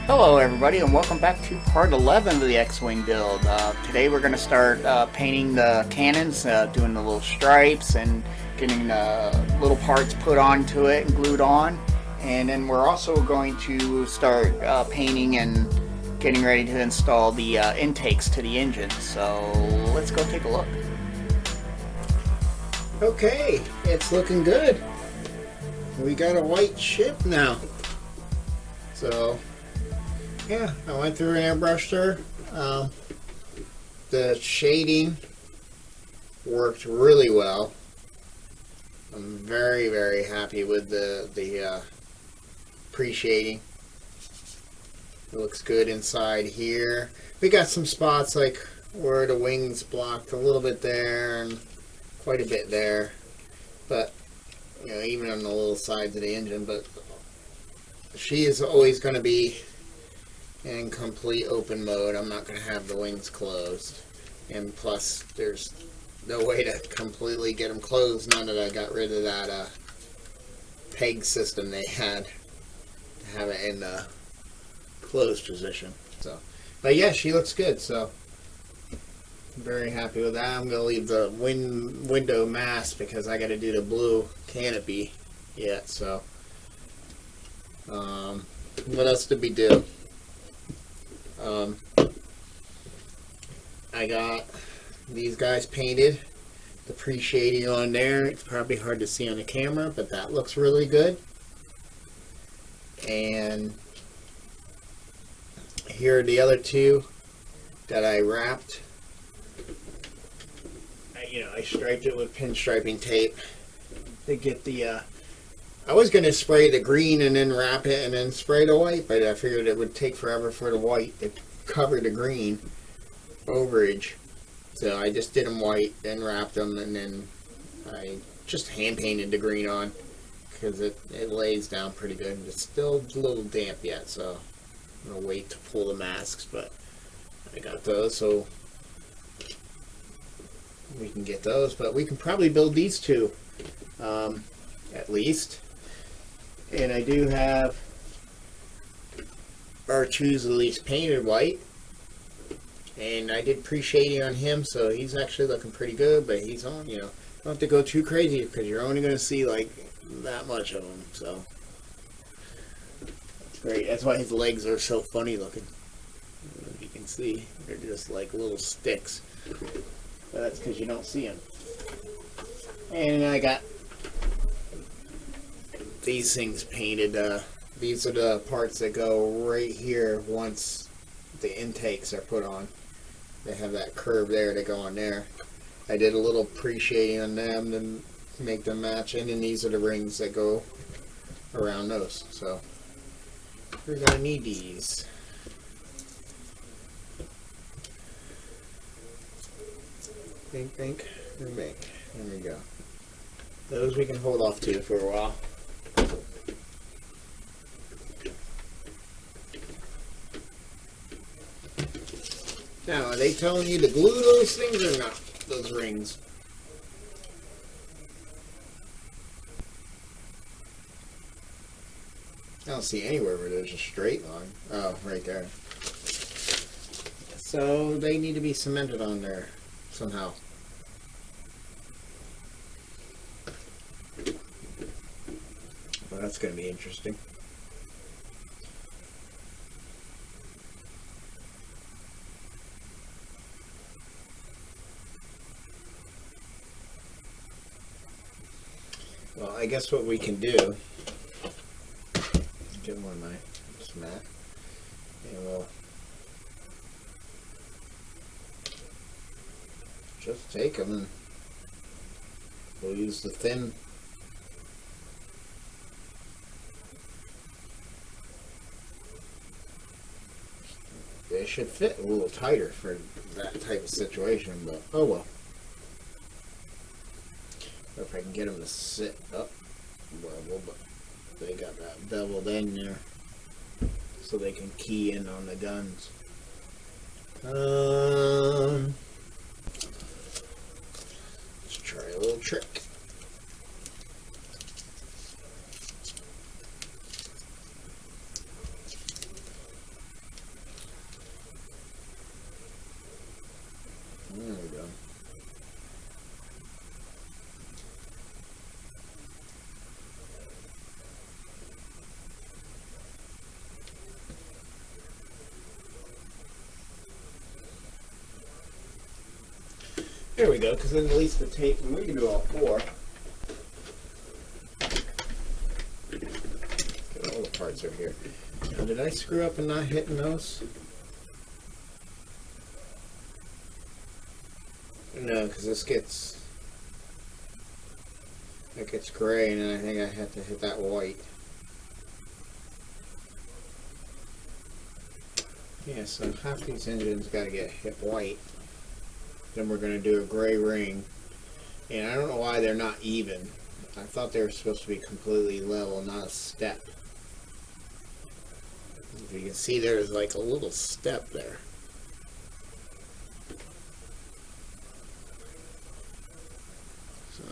Hello everybody and welcome back to part 11 of the X-Wing build. Today we're going to start painting the cannons, doing the little stripes and getting the little parts put onto it and glued on. And then we're also going to start painting and getting ready to install the intakes to the engine. So let's go take a look. Okay, it's looking good. We got a white ship now. So yeah, I went through and airbrushed her. The shading worked really well. I'm very happy with the pre-shading. It looks good inside here. We got some spots like where the wings blocked a little bit there and quite a bit there, but you know, even on the little sides of the engine. But she is always going to be in complete open mode. I'm not going to have the wings closed, and plus there's no way to completely get them closed now that I got rid of that peg system they had to have it in the closed position. So, but yeah, she looks good, so I'm very happy with that. I'm going to leave the window mask because I got to do the blue canopy yet. So what else did we do? I got these guys painted, the pre-shading on there. It's probably hard to see on the camera, but that looks really good. And here are the other two that I wrapped. I striped it with pinstriping tape to get the I was going to spray the green and then wrap it and then spray the white, but I figured it would take forever for the white to cover the green overage. So I just did them white, then wrapped them, and then I just hand painted the green on because it lays down pretty good. It's still a little damp yet, so I'm going to wait to pull the masks, but I got those, so we can get those. But we can probably build these two at least. And I do have R2's at least painted white, and I did pre-shading on him, so he's actually looking pretty good. But he's on, don't have to go too crazy because you're only going to see like that much of him. So that's great. That's why his legs are so funny looking. You can see they're just like little sticks, but that's because you don't see them. And I got these things painted. These are the parts that go right here once the intakes are put on. They have that curve there to go on there. I did a little pre-shading on them to make them match, and then these are the rings that go around those. So we're going to need these. Think. There we go. Those we can hold off to for a while. Now, are they telling you to glue those things or not? Those rings. I don't see anywhere where there's a straight line. Oh, right there. So they need to be cemented on there somehow. Well, that's going to be interesting. Well, I guess what we can do, get one of my mat, and we'll just take them and we'll use the thin. They should fit a little tighter for that type of situation, but oh well. Or if I can get them to sit up level, but they got that beveled in there so they can key in on the guns. Let's try a little trick. There we go, because then at least the tape, and we can do all four. Get all the parts over here. Now, did I screw up and not hitting those? No, because this gets, it gets gray, and then I think I have to hit that white. Yeah, so half these engines got to get hit white. Then we're going to do a gray ring. And I don't know why they're not even. I thought they were supposed to be completely level, not a step. If you can see, there's like a little step there. So.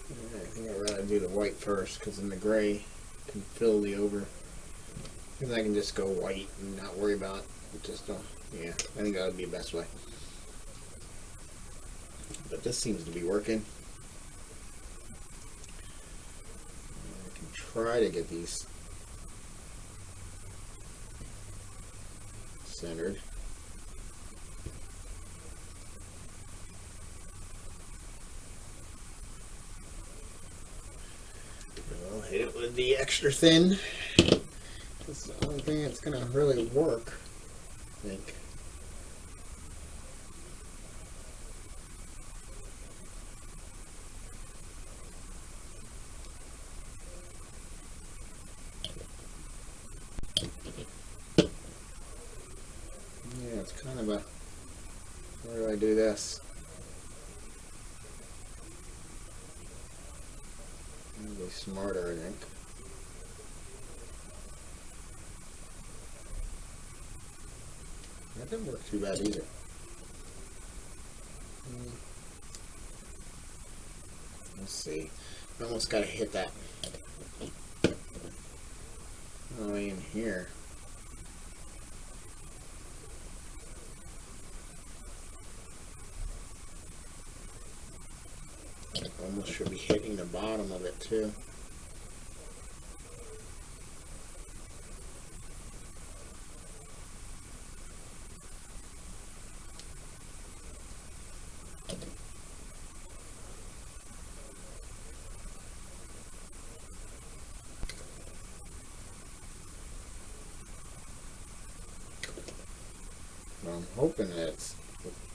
Yeah, I think I'd rather do the white first, because then the gray can fill the over. Because I can just go white and not worry about it. Just don't. Yeah, I think that would be the best way. But this seems to be working. I can try to get these centered. I'll hit it with the extra thin. This is the only thing that's going to really work, I think. Yeah, it's kind of a, where do I do this? It'll be smarter, I think. That didn't work too bad either. Let's see. I almost got to hit that. Oh, in here. Almost should be hitting the bottom of it too. I'm hoping that it's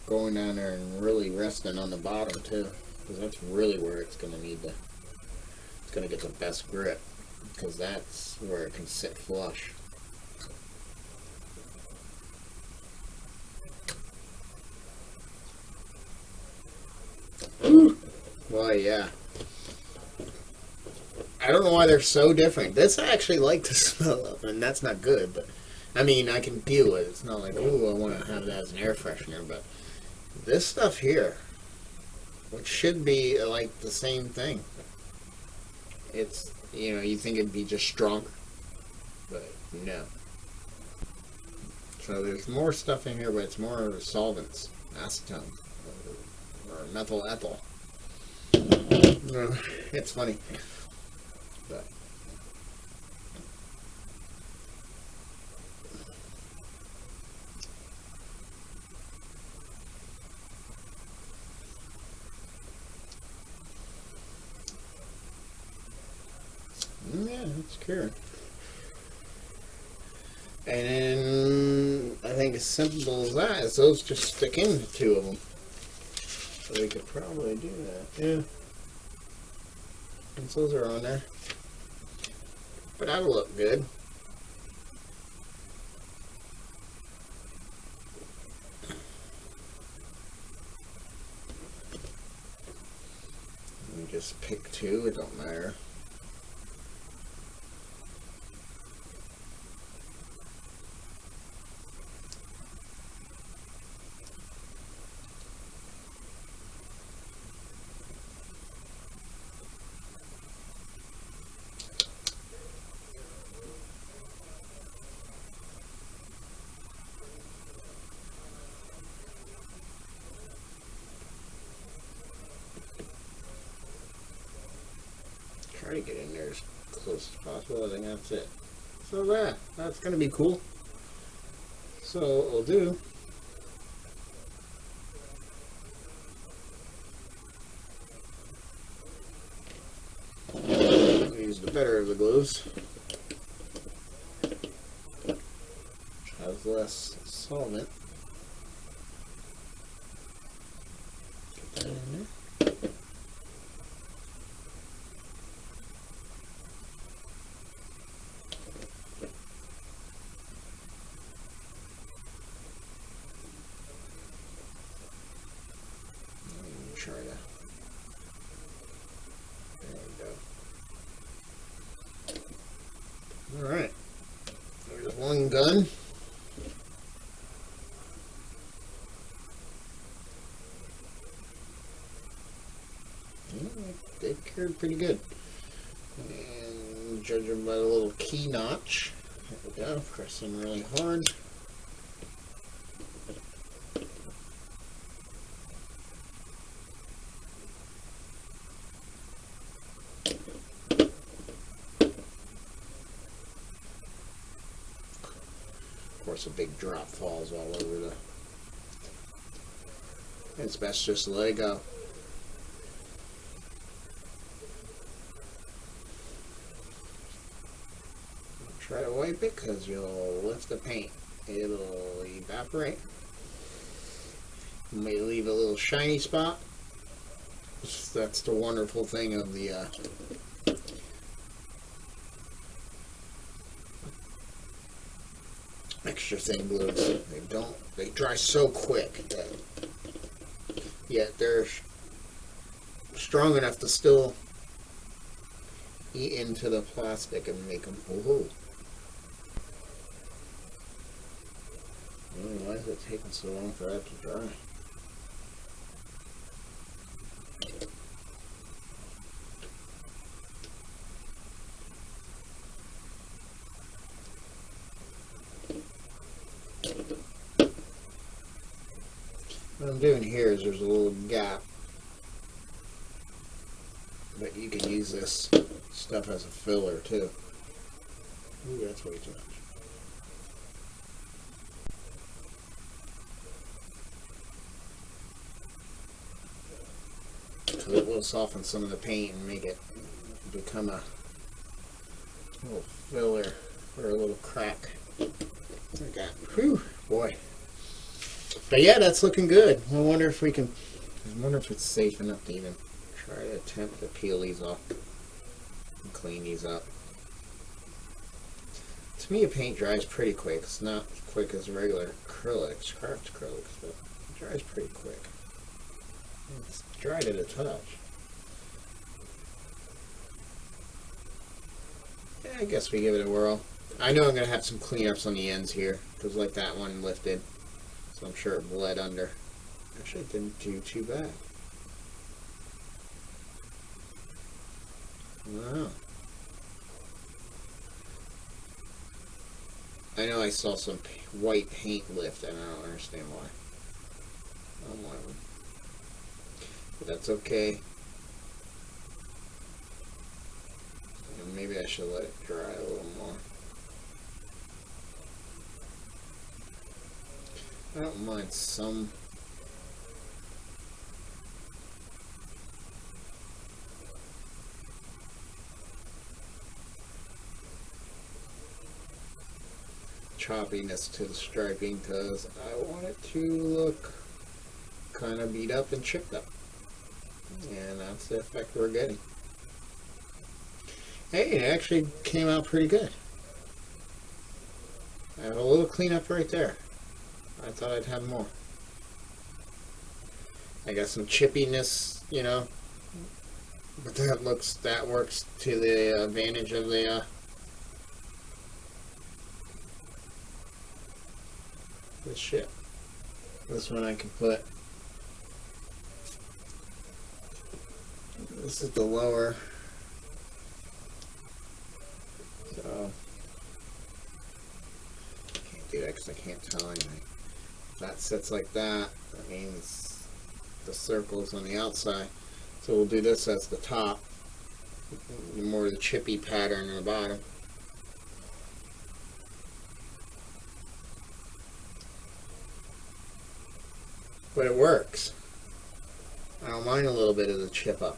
going down there and really resting on the bottom too, because that's really where it's going to need to, it's going to get the best grip, because that's where it can sit flush. Well, yeah. I don't know why they're so different. This I actually like the smell of, and that's not good, but I mean, I can deal with it. It's not like, ooh, I want to have that as an air freshener, but this stuff here, which should be like the same thing, it's, you know, you think it'd be just stronger, but no. So there's more stuff in here, but it's more solvents, acetone, or methyl ethyl. It's funny, but yeah, it's cured. And then I think as simple as that is those just stick in the two of them. So we could probably do that. Yeah. Since those are on there. But that'll look good. You just pick two, it don't matter. Try to get in there as close as possible. I think that's it. So that's going to be cool. So what we'll do, we'll use the better of the glues, which has less solvent. Get that in there. Try that. There we go. Alright. There's one gun. They cured pretty good. And judging by the little key notch. There we go. Press them really hard. Of course, a big drop falls all over the. It's best just to let it go. Try to wipe it because you'll lift the paint. It'll evaporate. You may leave a little shiny spot. That's the wonderful thing of the extra thin glues. They dry so quick that yet they're strong enough to still eat into the plastic and make them. Ooh. Why is it taking so long for that to dry? What I'm doing here is there's a little gap, but you can use this stuff as a filler too. Ooh, that's way too much. So it will soften some of the paint and make it become a little filler or a little crack. Okay. Whew, boy. But yeah, that's looking good. I wonder if it's safe enough to even try to attempt to peel these off and clean these up. To me, a paint dries pretty quick. It's not as quick as regular acrylics, craft acrylics, but it dries pretty quick. It's dried at a touch. Yeah, I guess we give it a whirl. I know I'm going to have some cleanups on the ends here, because like that one lifted, so I'm sure it bled under. Actually, it didn't do too bad. Wow. I know I saw some white paint lift, and I don't understand why. On one of them. But that's okay. And maybe I should let it dry a little more. I don't mind some. Choppiness to the striping because I want it to look kind of beat up and chipped up. And that's the effect we're getting. Hey, it actually came out pretty good. I have a little cleanup right there. I thought I'd have more. I got some chippiness, you know, but that works to the advantage of the this shit. This one I can put. This is the lower. So I can't do that because I can't tell anything. If that sits like that, that means the circle's on the outside. So we'll do this as the top. More of the chippy pattern on the bottom. but it works. I don't mind a little bit of the chip up.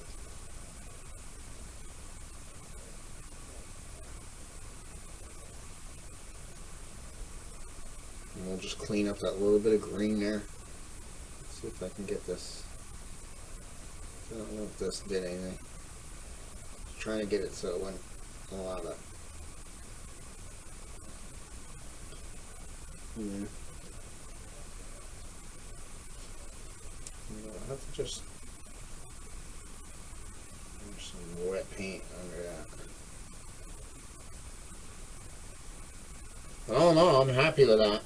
And we'll just clean up that little bit of green there. Let's see if I can get this. I don't know if this did anything. Just trying to get it so it wouldn't allow that. I'll have to just, there's some wet paint under that. Oh no, I'm happy with that.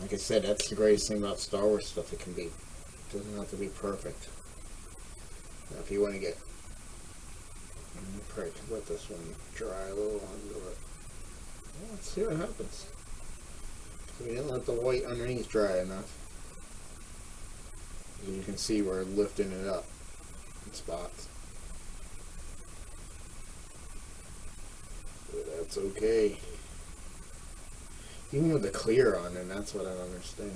Like I said, that's the greatest thing about Star Wars stuff. It can be, it doesn't have to be perfect. Now, if you want to get, probably let this one dry a little onto it. Well, let's see what happens. So we didn't let the white underneath dry enough. As you can see, we're lifting it up in spots. But that's okay. Even with the clear on it, that's what I don't understand.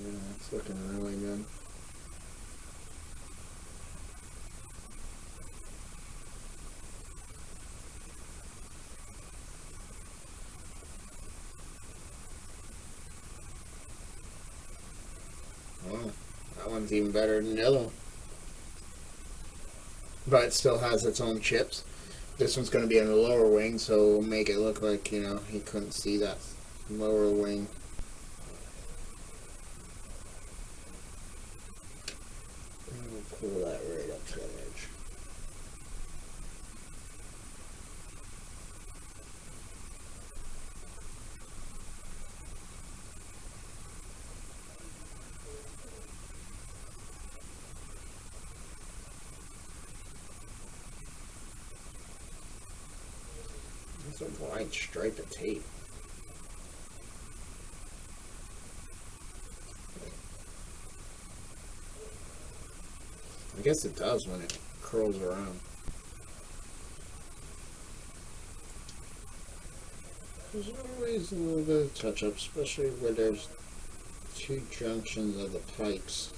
Yeah, it's looking really good. Well, that one's even better than the other one. But it still has its own chips. This one's going to be on the lower wing, so it'll make it look like, you know, he couldn't see that lower wing. And we'll pull that right up to that edge. It's a wide stripe of tape. I guess it does when it curls around. There's always a little bit of touch-up, especially where there's two junctions of the pipes.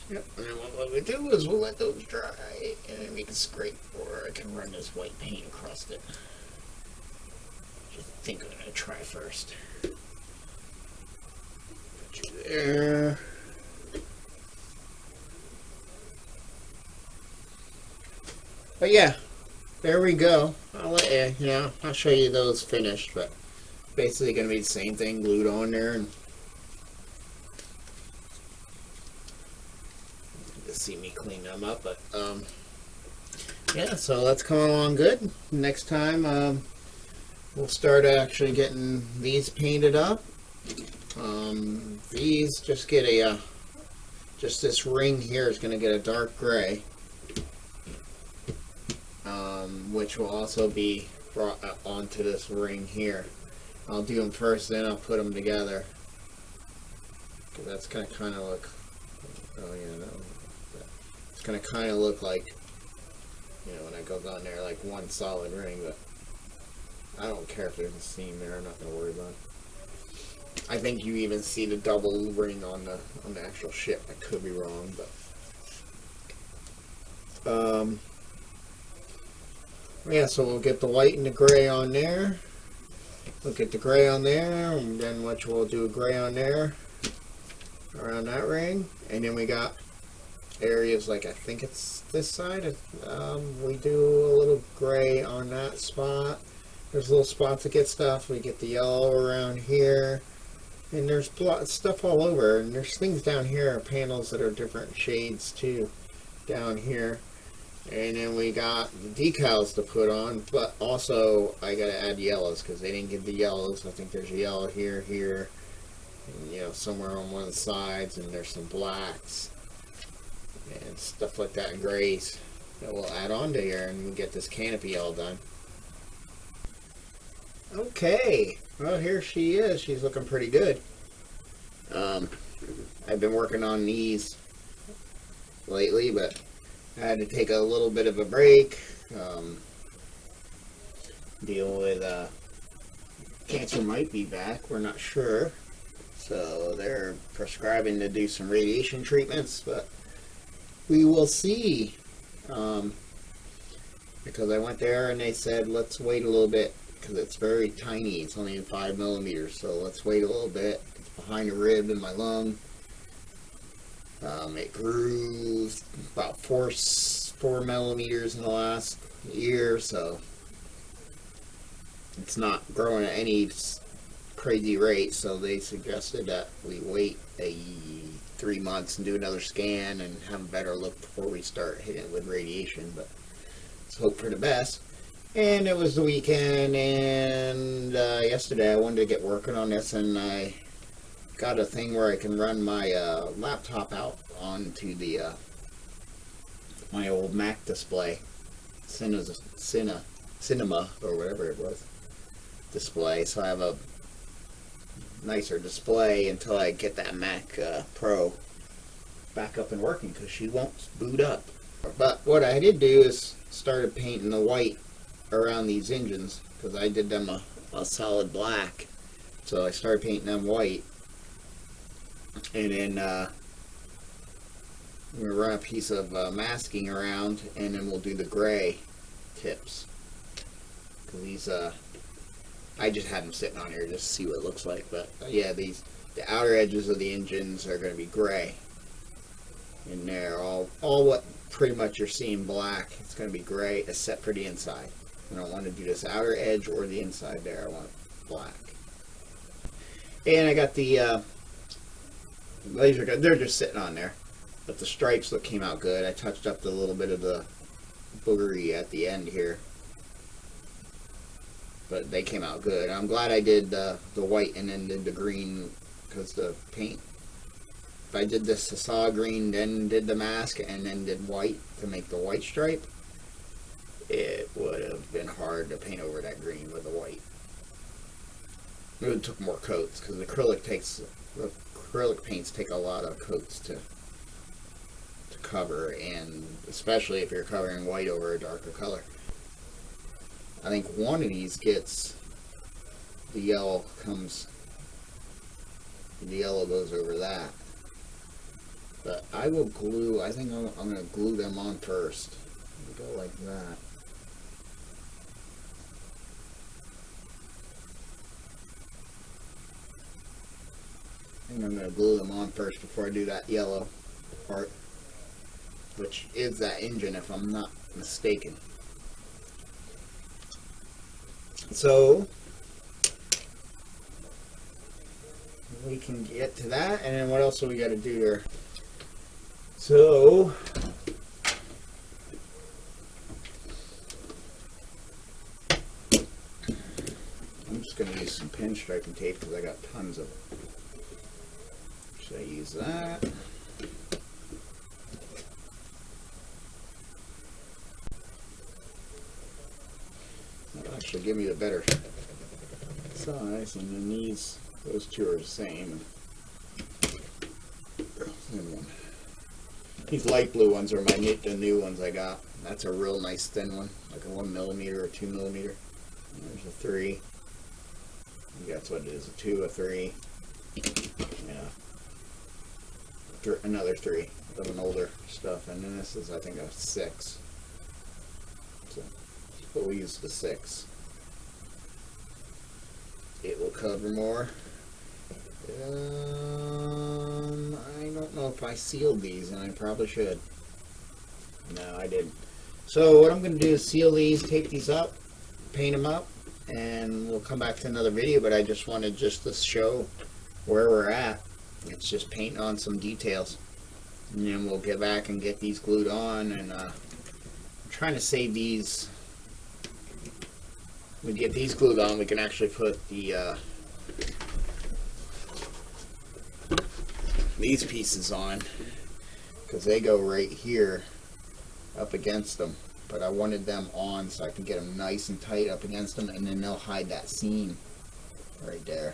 Yep, and then what we do is we'll let those dry and then we can scrape, or I can run this white paint across it. I think I'm going to try first. Put you there. But yeah, there we go. I'll let you, I'll show you those finished, but basically going to be the same thing glued on there. And see me clean them up, but yeah, so that's coming along good. Next time we'll start actually getting these painted up. These just get a just this ring here is going to get a dark gray, which will also be brought onto this ring here. I'll do them first, then I'll put them together. That's going to kind of look, oh yeah, no. It's going to kind of look like, when it goes on there, like one solid ring, but I don't care if there's a seam there. I'm not going to worry about it. I think you even see the double ring on the actual ship. I could be wrong, but yeah. So we'll get the white and the gray on there. We'll get the gray on there, and then which we'll do a gray on there around that ring, and then we got areas like, I think it's this side, we do a little gray on that spot. There's little spots that get stuff. We get the yellow around here, and there's stuff all over, and there's things down here, panels that are different shades too down here. And then we got decals to put on, but also I gotta add yellows because they didn't get the yellows. I think there's a yellow here, and, you know, somewhere on one of the sides, and there's some blacks and stuff like that, and grays that we'll add on to here, and we'll get this canopy all done. Okay, well, here she is. She's looking pretty good. I've been working on these lately, but I had to take a little bit of a break, deal with cancer might be back, we're not sure, so they're prescribing to do some radiation treatments, but we will see, because I went there and they said let's wait a little bit because it's very tiny, it's only in 5 millimeters, so let's wait a little bit. It's behind the rib in my lung. It grew about 4 millimeters in the last year, so it's not growing at any crazy rate, so they suggested that we wait 3 months and do another scan and have a better look before we start hitting it with radiation, but let's hope for the best. And it was the weekend, and yesterday I wanted to get working on this, and I got a thing where I can run my laptop out onto the my old Mac display, Cinema or whatever it was display. So I have a nicer display until I get that Mac Pro back up and working, because she won't boot up. But what I did do is started painting the white around these engines, because I did them a solid black, so I started painting them white. And then I'm going to run a piece of masking around, and then we'll do the gray tips. Because these, I just had them sitting on here just to see what it looks like. But yeah, the outer edges of the engines are going to be gray. And they're all what pretty much you're seeing black. It's going to be gray, except for the inside. I don't want to do this outer edge or the inside there. I want black. And I got the laser gun. They're just sitting on there, but the stripes came out good. I touched up the little bit of the boogery at the end here, but they came out good. I'm glad I did the white and then did the green, because the paint, if I did this solid green, then did the mask, and then did white to make the white stripe, it would have been hard to paint over that green with the white. It would have took more coats, because the acrylic paints take a lot of coats to cover, and especially if you're covering white over a darker color. I think one of these gets the yellow goes over that. But I will glue, I think I'm going to glue them on first. Go like that. I think I'm going to glue them on first before I do that yellow part, which is that engine if I'm not mistaken. So we can get to that, and then what else do we got to do here? So I'm just going to use some pinstriping tape because I got tons of it. Should I use that? That'll actually give me the better size, and then those two are the same. These light blue ones are the new ones I got. That's a real nice thin one, like a 1 millimeter or 2 millimeter. And there's a 3. That's what it is, a 2, a 3. Yeah. Another 3 of an older stuff, and then this is, I think, a 6. So, but we use the 6. It will cover more. I don't know if I sealed these, and I probably should. No, I didn't. So what I'm going to do is seal these, tape these up, paint them up, and we'll come back to another video, but I just wanted to show where we're at. It's just painting on some details, and then we'll get back and get these glued on, and trying to save these. We get these glued on, we can actually put the these pieces on, because they go right here up against them. But I wanted them on so I can get them nice and tight up against them, and then they'll hide that seam right there.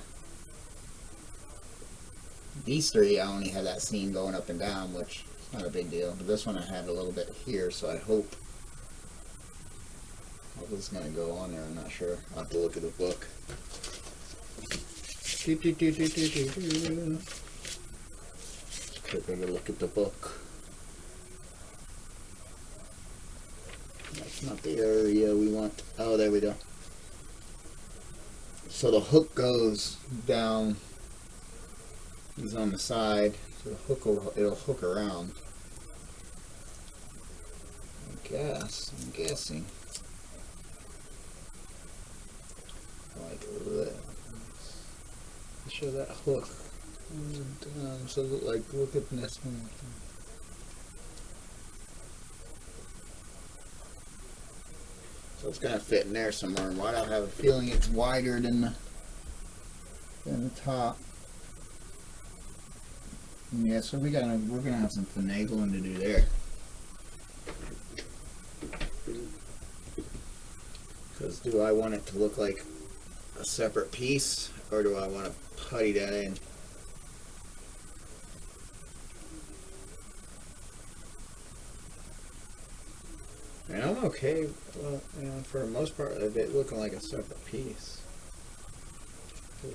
These three, I only have that seam going up and down, which is not a big deal. But this one I have a little bit here, so I hope this is going to go on there. I'm not sure. I'll have to look at the book. Let's take a look at the book. That's not the area we want. Oh, there we go. So the hook goes down. It's on the side, so the hook it'll hook around. I'm guessing. Like that. Show that hook. So like, look at this one. So it's gonna fit in there somewhere. Why do I have a feeling it's wider than the top? Yeah, so we're gonna have some finagling to do there. Because do I want it to look like a separate piece, or do I want to putty that in? And I'm okay, well, you know, for the most part of it looking like a separate piece.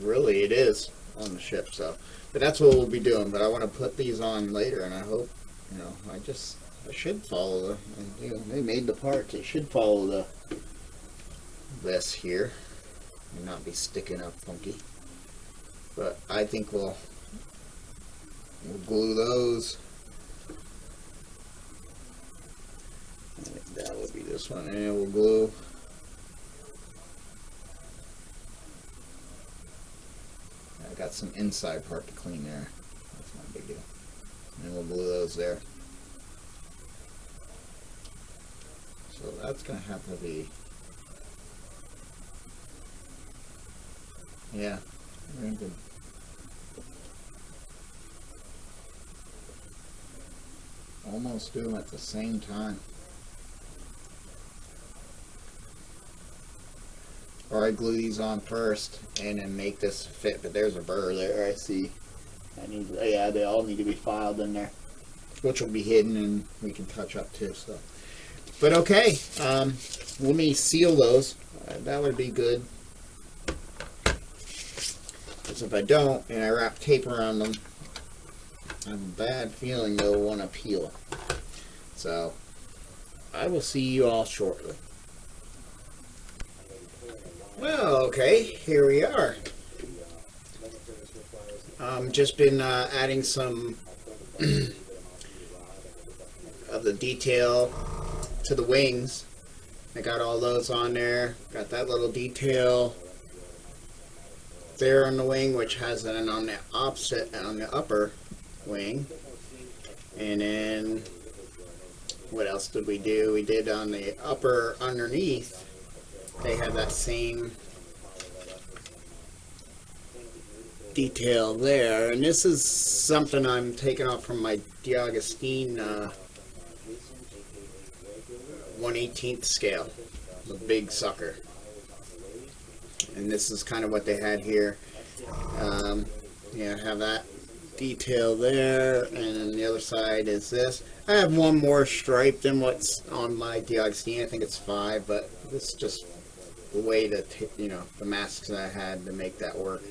Really, it is on the ship, so. But that's what we'll be doing. But I want to put these on later, and I hope, you know, I should follow the, you know, they made the parts. It should follow this here and not be sticking up funky. But I think we'll glue those. That would be this one, and we'll glue. I got some inside part to clean there. That's not a big deal. And we'll glue those there. So that's going to have to be, yeah, we're going to almost do them at the same time. Or I glue these on first and then make this fit, but there's a burr there, I see. That needs, yeah, they all need to be filed in there, which will be hidden and we can touch up too. So, but okay, let me seal those. That would be good. Because if I don't and I wrap tape around them, I have a bad feeling they'll want to peel. So I will see you all shortly. Well, okay, here we are. Just been adding some of the detail to the wings. I got all those on there. Got that little detail there on the wing, which has it on the opposite, on the upper wing. And then what else did we do? We did on the upper underneath. They have that same detail there, and this is something I'm taking off from my D'Agostine 1/18 scale, the big sucker. And this is kind of what they had here. Yeah, have that detail there, and then the other side is this. I have one more stripe than what's on my D'Agostine. I think it's 5, but this is just the way that, you know, the masks that I had to make that work.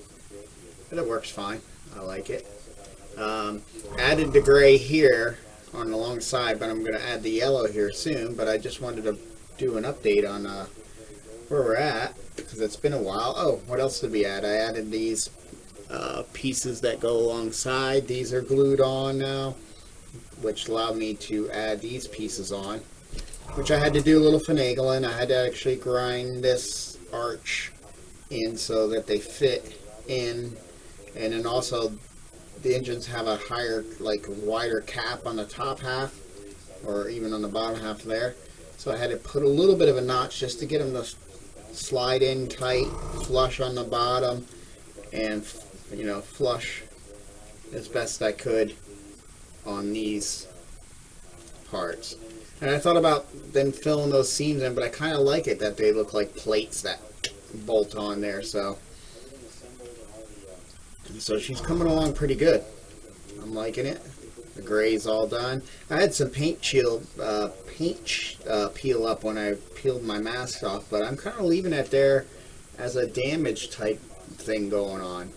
But it works fine. I like it. Added the gray here on the long side, but I'm going to add the yellow here soon. But I just wanted to do an update on where we're at, because it's been a while. Oh, what else did we add? I added these pieces that go alongside. These are glued on now, which allowed me to add these pieces on, which I had to do a little finagling. I had to actually grind this arch in so that they fit in, and then also the engines have a higher, like wider cap on the top half, or even on the bottom half there. So I had to put a little bit of a notch just to get them to slide in tight, flush on the bottom, and flush as best I could on these parts. And I thought about then filling those seams in, but I kind of like it that they look like plates that bolt on there. So she's coming along pretty good. I'm liking it. The gray's all done. I had some paint peel up when I peeled my mask off, but I'm kind of leaving it there as a damage type thing going on.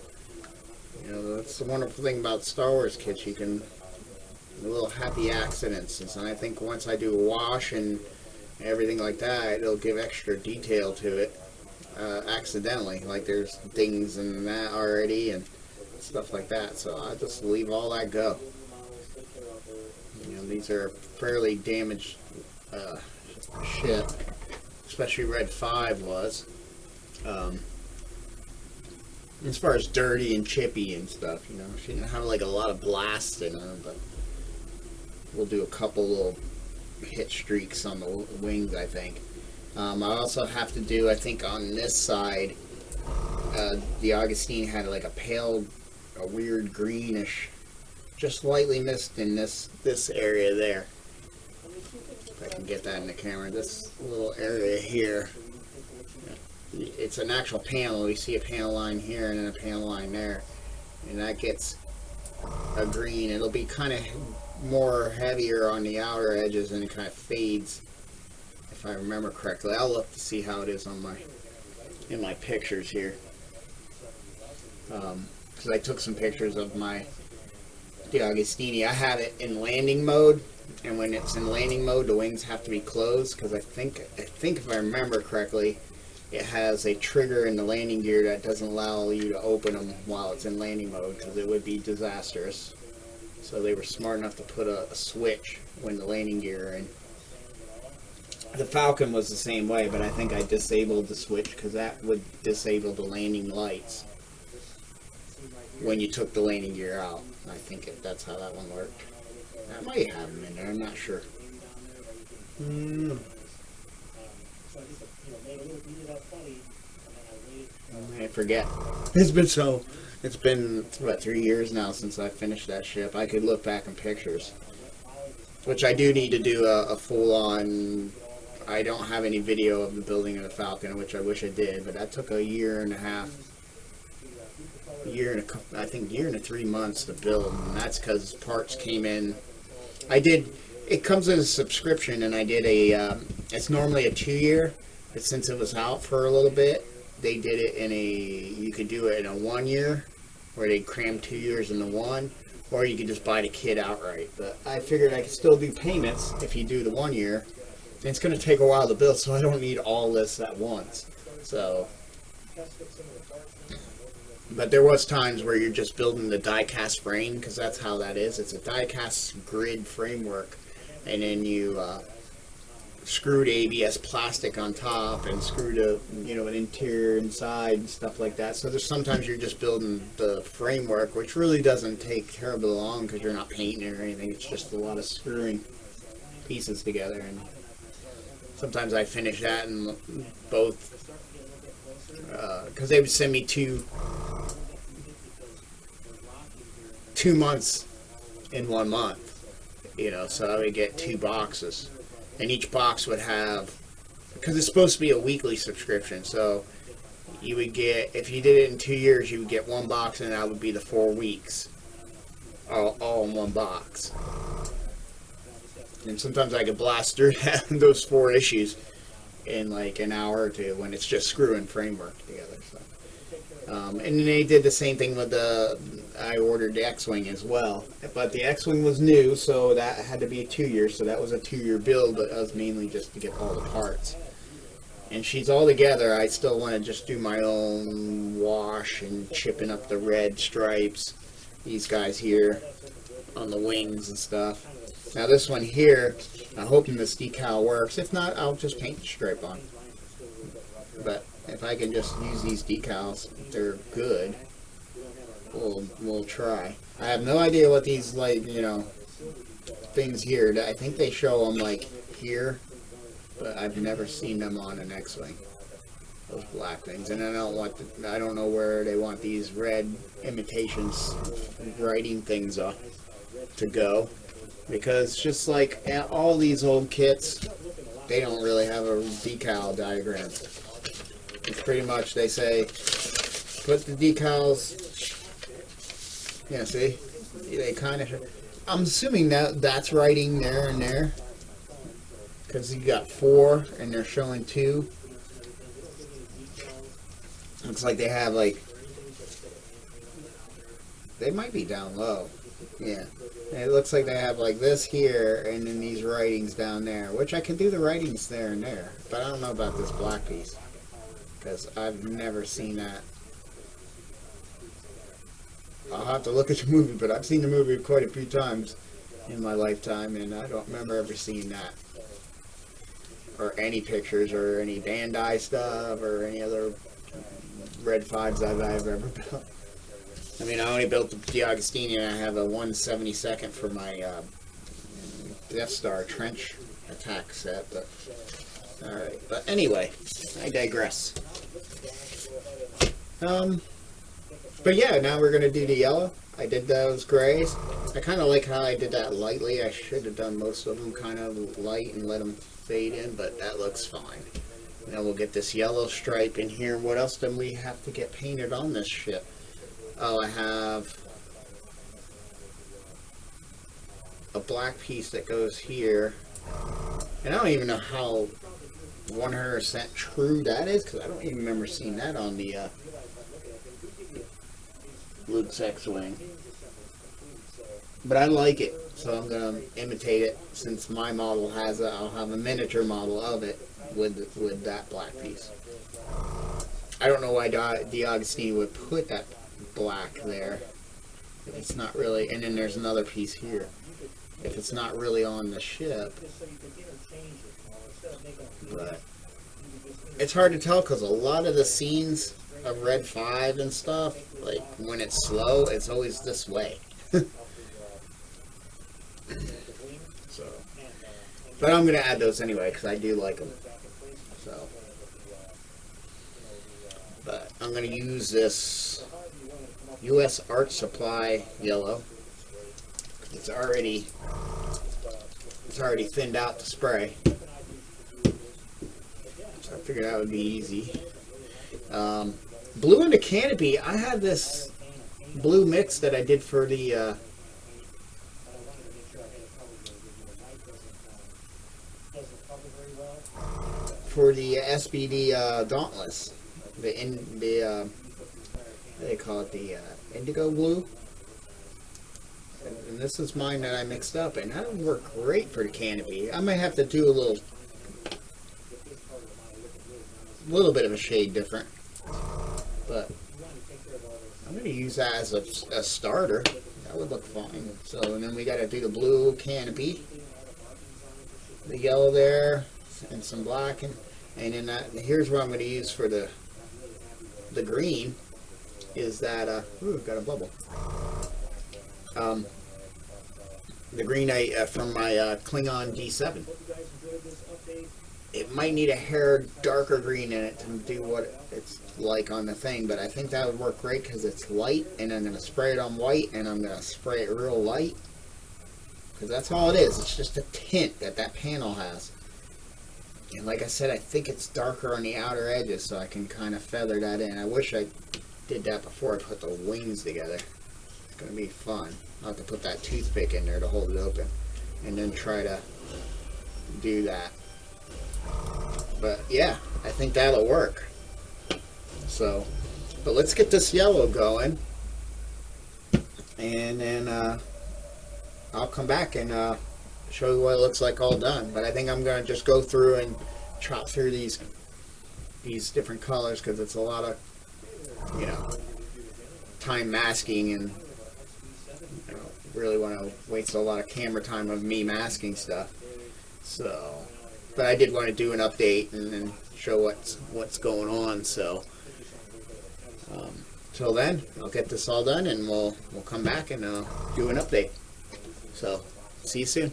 That's the wonderful thing about Star Wars kits. You can little happy accidents, and I think once I do a wash and everything like that, it'll give extra detail to it accidentally. Like there's dings and that already and stuff like that. So I just leave all that go. These are fairly damaged ship, especially Red 5 was. As far as dirty and chippy and stuff, she didn't have like a lot of blast in her, but we'll do a couple little hit streaks on the wings, I think. I also have to do, I think on this side, the Augustine had like a weird greenish, just lightly missed in this area there. If I can get that in the camera, this little area here, it's an actual panel. You see a panel line here and then a panel line there, and that gets a green. It'll be kind of more heavier on the outer edges, and it kind of fades, if I remember correctly. I'll look to see how it is on in my pictures here, because I took some pictures of the Augustini. I have it in landing mode, and when it's in landing mode, the wings have to be closed, because I think if I remember correctly, it has a trigger in the landing gear that doesn't allow you to open them while it's in landing mode, because it would be disastrous. So they were smart enough to put a switch when the landing gear are in. The Falcon was the same way, but I think I disabled the switch because that would disable the landing lights when you took the landing gear out. I think that's how that one worked. I might have them in there, I'm not sure. I forget. It's been what, 3 years now since I finished that ship. I could look back in pictures, which I do need to do a full-on. I don't have any video of the building of the Falcon, which I wish I did, but that took a year and a half, year and 3 months to build, and that's because parts came in. It comes as a subscription, and I did it's normally a 2-year, but since it was out for a little bit, they did it you could do it in a 1 year, where they crammed 2 years into one, or you could just buy the kit outright. But I figured I could still do payments if you do the 1 year. And it's going to take a while to build, so I don't need all this at once. So, but there was times where you're just building the die-cast frame, because that's how that is. It's a die-cast grid framework, and then you screwed ABS plastic on top and screwed an interior inside and stuff like that. So there's sometimes you're just building the framework, which really doesn't take terribly long because you're not painting it or anything. It's just a lot of screwing pieces together, and sometimes I finish that in both, because they would send me two months in 1 month, so I would get 2 boxes. And each box would have, because it's supposed to be a weekly subscription, so you would get, if you did it in 2 years, you would get 1 box, and that would be the 4 weeks, all in 1 box. And sometimes I could blast through those 4 issues in like an hour or two when it's just screwing framework together. So. And then they did the same thing with I ordered the X-Wing as well. But the X-Wing was new, so that had to be a 2 year, so that was a 2 year build, but that was mainly just to get all the parts. And she's all together. I still want to just do my own wash and chipping up the red stripes, these guys here on the wings and stuff. Now this one here, I'm hoping this decal works. If not, I'll just paint the stripe on. But if I can just use these decals, if they're good, we'll try. I have no idea what these, like, things here, I think they show them like here, but I've never seen them on an X-wing. Those black things, and I don't know where they want these red imitations writing things to go, because just like all these old kits, they don't really have a decal diagram. It's pretty much, they say, put the decals, yeah, see, they kind of, I'm assuming that's writing there and there, because you got 4 and they're showing 2. Looks like they have, like, they might be down low. Yeah. And it looks like they have, like, this here and then these writings down there, which I can do the writings there and there. But I don't know about this black piece, because I've never seen that. I'll have to look at the movie, but I've seen the movie quite a few times in my lifetime, and I don't remember ever seeing that. Or any pictures, or any Bandai stuff, or any other Red 5s I've ever built. I mean, I only built the Augustini, and I have a 1/72 for my Death Star trench attack set. But alright, but anyway, I digress. But yeah, now we're gonna do the yellow. I did those grays. I kind of like how I did that lightly. I should have done most of them kind of light and let them fade in, but that looks fine. Now we'll get this yellow stripe in here. What else do we have to get painted on this ship? Oh, I have a black piece that goes here. And I don't even know how 100% true that is, because I don't even remember seeing that on the Luke's X-Wing. But I like it, so I'm going to imitate it. Since my model has I'll have a miniature model of it with that black piece. I don't know why D'Agostini would put that black there. If it's not really, and then there's another piece here. If it's not really on the ship. But it's hard to tell, because a lot of the scenes of Red 5 and stuff, like when it's slow, it's always this way. So, but I'm going to add those anyway, because I do like them. So, but I'm going to use this U.S. Art Supply yellow. It's already thinned out to spray. So I figured that would be easy. Blue in the canopy. I have this blue mix that I did for the SBD Dauntless. What do they call it? The indigo blue. And this is mine that I mixed up, and that would work great for the canopy. I might have to do a little bit of a shade different, but I'm going to use that as a starter. That would look fine. So, and then we got to do the blue canopy, the yellow there, and some black, and then here's what I'm going to use for the green. Is that ooh, got a bubble. The green from my Klingon D7. It might need a hair darker green in it to do what it's like on the thing, but I think that would work great because it's light, and I'm going to spray it on white, and I'm going to spray it real light, because that's all it is. It's just a tint that panel has. And like I said, I think it's darker on the outer edges, so I can kind of feather that in. I wish I did that before I put the wings together. It's going to be fun. I'll have to put that toothpick in there to hold it open, and then try to do that. But yeah, I think that'll work. So, but let's get this yellow going, and then I'll come back and show you what it looks like all done. But I think I'm going to just go through and chop through these different colors, because it's a lot of, time masking, and I don't really want to waste a lot of camera time of me masking stuff. So, but I did want to do an update and then show what's going on. So, till then, I'll get this all done, and we'll come back and do an update. So, see you soon.